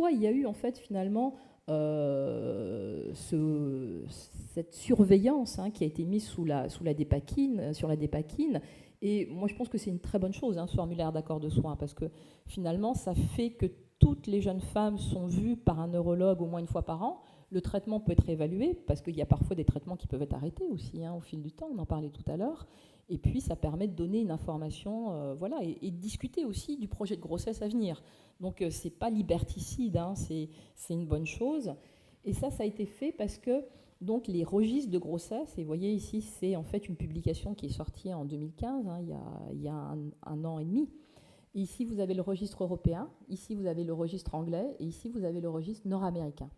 pourquoi il y a eu en fait finalement cette surveillance qui a été mise sur la dépakine. Et moi, je pense que c'est une très bonne chose, ce formulaire d'accord de soins, parce que finalement, ça fait que toutes les jeunes femmes sont vues par un neurologue au moins une fois par an. Le traitement peut être évalué, parce qu'il y a parfois des traitements qui peuvent être arrêtés aussi au fil du temps, on en parlait tout à l'heure. Et puis, ça permet de donner une information, et de discuter aussi du projet de grossesse à venir. Donc, ce n'est pas liberticide, c'est une bonne chose. Et ça a été fait parce que donc, les registres de grossesse, et vous voyez ici, c'est en fait une publication qui est sortie en 2015, il y a un an et demi. Et ici, vous avez le registre européen, ici, vous avez le registre anglais, et ici, vous avez le registre nord-américain.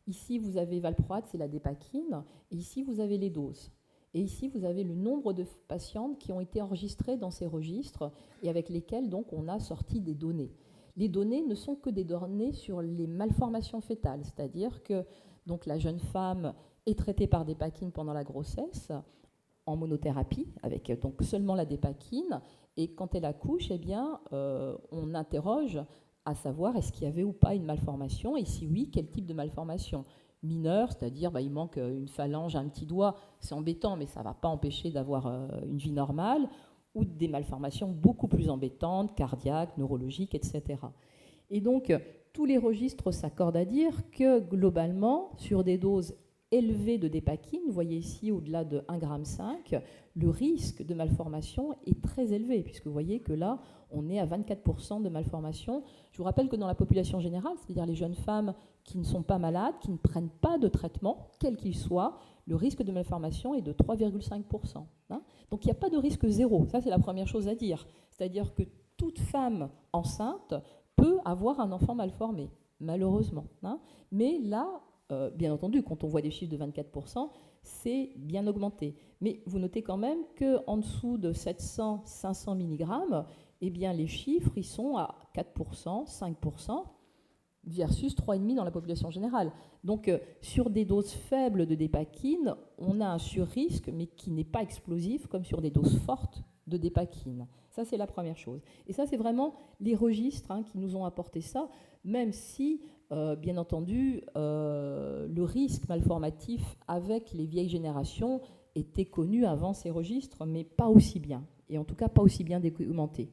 Ici, vous avez valproate, c'est la dépakine, et ici, vous avez les doses. Et ici, vous avez le nombre de patientes qui ont été enregistrées dans ces registres et avec lesquelles donc, on a sorti des données. Les données ne sont que des données sur les malformations fœtales, c'est-à-dire que donc, la jeune femme est traitée par dépakine pendant la grossesse, en monothérapie, avec donc seulement la dépakine, et quand elle accouche, on interroge à savoir est-ce qu'il y avait ou pas une malformation, et si oui, quel type de malformation. Mineure, c'est-à-dire il manque une phalange, un petit doigt, c'est embêtant, mais ça ne va pas empêcher d'avoir une vie normale, ou des malformations beaucoup plus embêtantes, cardiaques, neurologiques, etc. Et donc, tous les registres s'accordent à dire que globalement, sur des doses élevées de dépakine, vous voyez ici au-delà de 1,5 g, le risque de malformation est très élevé, puisque vous voyez que là, on est à 24% de malformation. Je vous rappelle que dans la population générale, c'est-à-dire les jeunes femmes qui ne sont pas malades, qui ne prennent pas de traitement, quel qu'il soit, le risque de malformation est de 3,5%. Donc il n'y a pas de risque zéro, ça c'est la première chose à dire. C'est-à-dire que toute femme enceinte peut avoir un enfant malformé, malheureusement. Mais là, bien entendu, quand on voit des chiffres de 24%, c'est bien augmenté. Mais vous notez quand même qu'en dessous de 700-500 mg, les chiffres ils sont à 4%, 5%, versus 3,5% dans la population générale. Donc, sur des doses faibles de dépakine, on a un surrisque, mais qui n'est pas explosif, comme sur des doses fortes de dépakine. Ça, c'est la première chose. Et ça, c'est vraiment les registres qui nous ont apporté ça, même si, bien entendu, le risque malformatif avec les vieilles générations était connu avant ces registres, mais pas aussi bien, et en tout cas pas aussi bien documenté.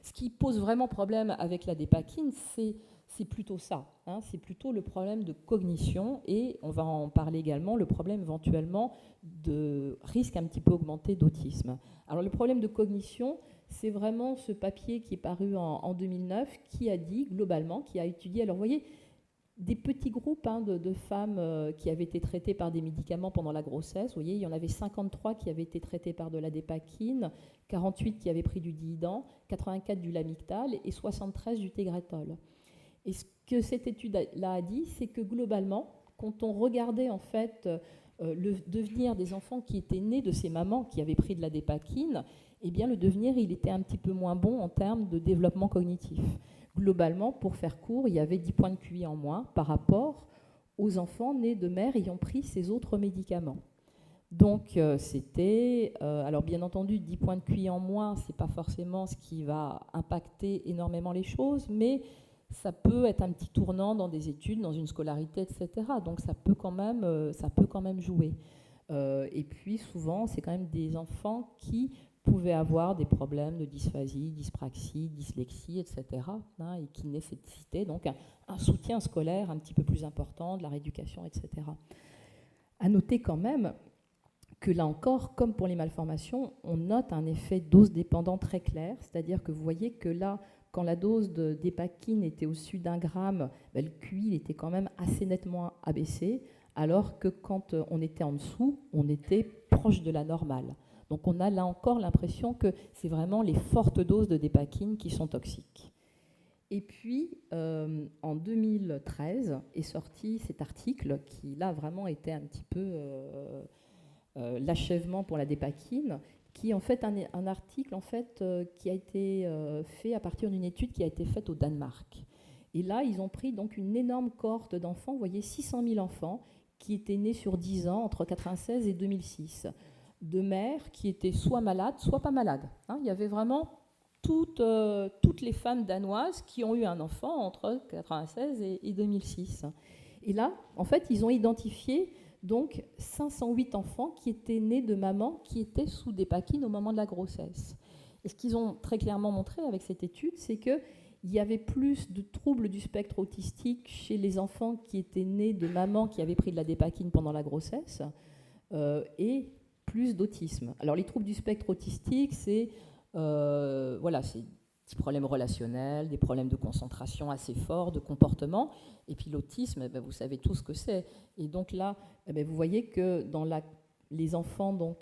Ce qui pose vraiment problème avec la dépakine, c'est plutôt ça, c'est plutôt le problème de cognition, et on va en parler également, le problème éventuellement de risque un petit peu augmenté d'autisme. Alors le problème de cognition, c'est vraiment ce papier qui est paru en 2009 qui a dit globalement, qui a étudié, alors vous voyez, des petits groupes de femmes qui avaient été traitées par des médicaments pendant la grossesse. Vous voyez, il y en avait 53 qui avaient été traitées par de la dépakine, 48 qui avaient pris du Diidan, 84 du Lamictal et 73 du Tegretol. Et ce que cette étude-là a dit, c'est que globalement, quand on regardait en fait le devenir des enfants qui étaient nés de ces mamans qui avaient pris de la dépakine, le devenir, il était un petit peu moins bon en termes de développement cognitif. Globalement, pour faire court, il y avait 10 points de QI en moins par rapport aux enfants nés de mères ayant pris ces autres médicaments. Donc, c'était... alors, bien entendu, 10 points de QI en moins, ce n'est pas forcément ce qui va impacter énormément les choses, mais ça peut être un petit tournant dans des études, dans une scolarité, etc. Donc, ça peut quand même jouer. Et puis, souvent, c'est quand même des enfants qui pouvaient avoir des problèmes de dysphasie, dyspraxie, dyslexie, etc., et qui nécessitaient donc un soutien scolaire un petit peu plus important, de la rééducation, etc. À noter quand même que là encore, comme pour les malformations, on note un effet dose dépendant très clair, c'est-à-dire que vous voyez que là, quand la dose de dépakine était au-dessus d'1 gramme, le QI était quand même assez nettement abaissé, alors que quand on était en dessous, on était proche de la normale. Donc on a là encore l'impression que c'est vraiment les fortes doses de dépakine qui sont toxiques. Et puis, en 2013, est sorti cet article qui, là, vraiment était un petit peu l'achèvement pour la dépakine, qui est en fait un article en fait, qui a été fait à partir d'une étude qui a été faite au Danemark. Et là, ils ont pris donc une énorme cohorte d'enfants, vous voyez, 600 000 enfants qui étaient nés sur 10 ans, entre 1996 et 2006. De mères qui étaient soit malades, soit pas malades. Il y avait vraiment toutes les femmes danoises qui ont eu un enfant entre 1996 et 2006. Et là, en fait, ils ont identifié donc 508 enfants qui étaient nés de mamans qui étaient sous dépakine au moment de la grossesse. Et ce qu'ils ont très clairement montré avec cette étude, c'est qu'il y avait plus de troubles du spectre autistique chez les enfants qui étaient nés de mamans qui avaient pris de la dépakine pendant la grossesse et plus d'autisme. Alors les troubles du spectre autistique, c'est c'est des problèmes relationnels, des problèmes de concentration assez forts, de comportement. Et puis l'autisme, vous savez tout ce que c'est. Et donc là, vous voyez que dans les enfants dont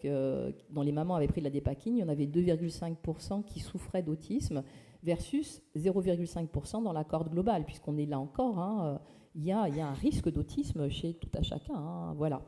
les mamans avaient pris de la dépakine, il y en avait 2,5% qui souffraient d'autisme versus 0,5% dans la cohorte globale, puisqu'on est là encore. Il y a un risque d'autisme chez tout à chacun. Voilà.